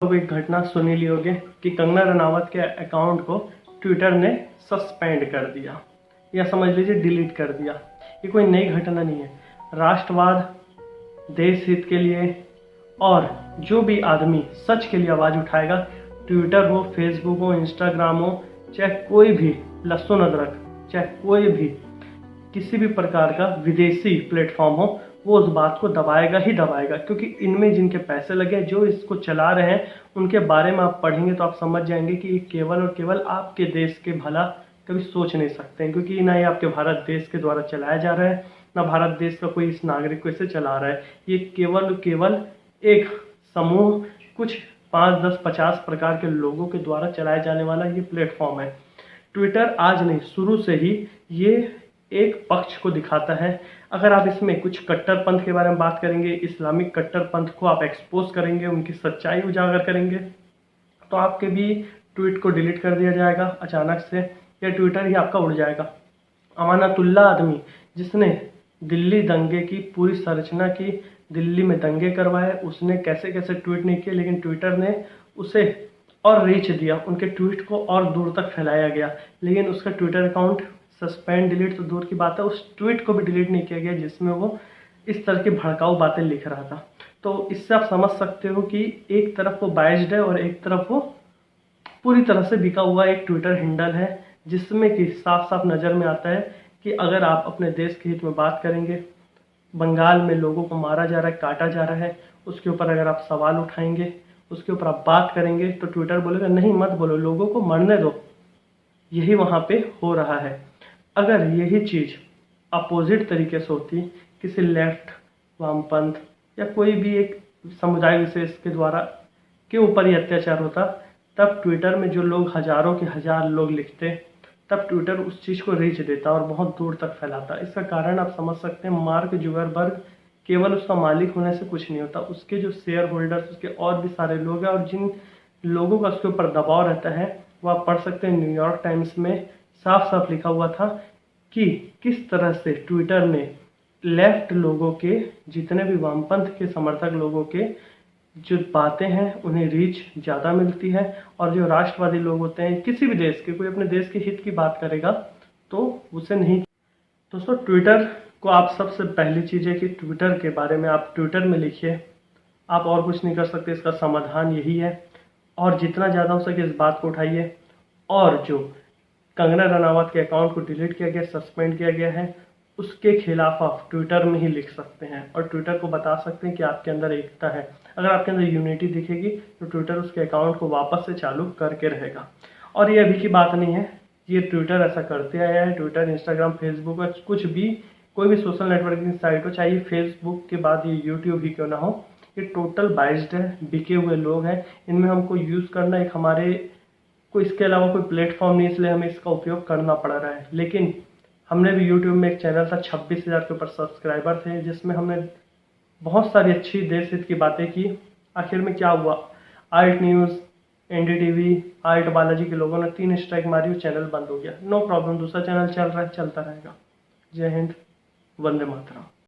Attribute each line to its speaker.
Speaker 1: लोग एक घटना सुनी ली होगी कि कंगना रनावत के अकाउंट को ट्विटर ने सस्पेंड कर दिया या समझ लीजिए डिलीट कर दिया। ये कोई नई घटना नहीं है। राष्ट्रवाद, देश हित के लिए और जो भी आदमी सच के लिए आवाज़ उठाएगा, ट्विटर हो, फेसबुक हो, इंस्टाग्राम हो, चाहे कोई भी लहसुन अदरक, चाहे कोई भी किसी भी प्रकार का विदेशी प्लेटफॉर्म हो, वो उस बात को दबाएगा ही दबाएगा। क्योंकि इनमें जिनके पैसे लगे, जो इसको चला रहे हैं, उनके बारे में आप पढ़ेंगे तो आप समझ जाएंगे कि ये केवल और केवल आपके देश के भला कभी सोच नहीं सकते हैं। क्योंकि ना ये आपके भारत देश के द्वारा चलाया जा रहा है, ना भारत देश का कोई इस नागरिक को इसे चला रहा है। ये केवल केवल एक समूह, कुछ 5, 10, 50 प्रकार के लोगों के द्वारा चलाया जाने वाला ये प्लेटफॉर्म है। ट्विटर आज नहीं, शुरू से ही ये एक पक्ष को दिखाता है। अगर आप इसमें कुछ कट्टरपंथ के बारे में बात करेंगे, इस्लामिक कट्टरपंथ को आप एक्सपोज करेंगे, उनकी सच्चाई उजागर करेंगे, तो आपके भी ट्वीट को डिलीट कर दिया जाएगा अचानक से, या ट्विटर ही आपका उड़ जाएगा। अमानतुल्लाह आदमी जिसने दिल्ली दंगे की पूरी संरचना की, दिल्ली में दंगे करवाए, उसने कैसे कैसे ट्वीट नहीं किए, लेकिन ट्विटर ने उसे और रीच दिया, उनके ट्वीट को और दूर तक फैलाया गया। लेकिन उसका ट्विटर अकाउंट सस्पेंड, डिलीट तो दूर की बात है, उस ट्वीट को भी डिलीट नहीं किया गया जिसमें वो इस तरह की भड़काऊ बातें लिख रहा था। तो इससे आप समझ सकते हो कि एक तरफ वो बाइज्ड है और एक तरफ वो पूरी तरह से बिका हुआ एक ट्विटर हैंडल है, जिसमें कि साफ साफ नज़र में आता है कि अगर आप अपने देश के हित में बात करेंगे, बंगाल में लोगों को मारा जा रहा है, काटा जा रहा है, उसके ऊपर अगर आप सवाल उठाएंगे, उसके ऊपर आप बात करेंगे, तो ट्विटर बोलेगा नहीं मत बोलो, लोगों को मरने दो। यही वहाँ पे हो रहा है। अगर यही चीज़ अपोजिट तरीके से होती, किसी लेफ्ट, वामपंथ या कोई भी एक समुदाय विशेष के द्वारा के ऊपर ही अत्याचार होता, तब ट्विटर में जो लोग हजारों के हजार लोग लिखते, तब ट्विटर उस चीज़ को रीच देता और बहुत दूर तक फैलाता। इसका कारण आप समझ सकते हैं, मार्क जुकरबर्ग केवल उसका मालिक होने से कुछ नहीं होता, उसके जो शेयर होल्डर्स, उसके और भी सारे लोग हैं, और जिन लोगों का उसके ऊपर दबाव रहता है, वो आप पढ़ सकते हैं। न्यूयॉर्क टाइम्स में साफ साफ लिखा हुआ था कि किस तरह से ट्विटर में लेफ्ट लोगों के, जितने भी वामपंथ के समर्थक लोगों के जो बातें हैं उन्हें रीच ज़्यादा मिलती है, और जो राष्ट्रवादी लोग होते हैं, किसी भी देश के, कोई अपने देश के हित की बात करेगा तो उसे नहीं। दोस्तों, ट्विटर को आप सबसे पहली चीज़ है कि ट्विटर के बारे में आप ट्विटर में लिखिए, आप और कुछ नहीं कर सकते, इसका समाधान यही है। और जितना ज़्यादा हो सके इस बात को उठाइए, और जो कंगना रनावत के अकाउंट को डिलीट किया गया, सस्पेंड किया गया है, उसके खिलाफ आप ट्विटर में ही लिख सकते हैं और ट्विटर को बता सकते हैं कि आपके अंदर एकता है। अगर आपके अंदर यूनिटी दिखेगी तो ट्विटर उसके अकाउंट को वापस से चालू करके रहेगा। और ये अभी की बात नहीं है, ये ट्विटर ऐसा करते आया है। ट्विटर, इंस्टाग्राम, फेसबुक, कुछ भी, कोई भी सोशल नेटवर्किंग साइट हो, चाहे फेसबुक के बाद ये यूट्यूब ही क्यों ना हो, ये टोटल बाइज्ड है, बिके हुए लोग हैं। इनमें हमको यूज़ करना, एक हमारे को इसके अलावा कोई प्लेटफॉर्म नहीं, इसलिए हमें इसका उपयोग करना पड़ रहा है। लेकिन हमने भी यूट्यूब में एक चैनल था, 26,000 के ऊपर सब्सक्राइबर थे, जिसमें हमने बहुत सारी अच्छी देश हित की बातें की। आखिर में क्या हुआ, alt news, NDTV, alt Balaji के लोगों ने 3 स्ट्राइक मारी, वो चैनल बंद हो गया। नो प्रॉब्लम, दूसरा चैनल चल रहा है, चलता रहेगा। जय हिंद, वंदे मातरम।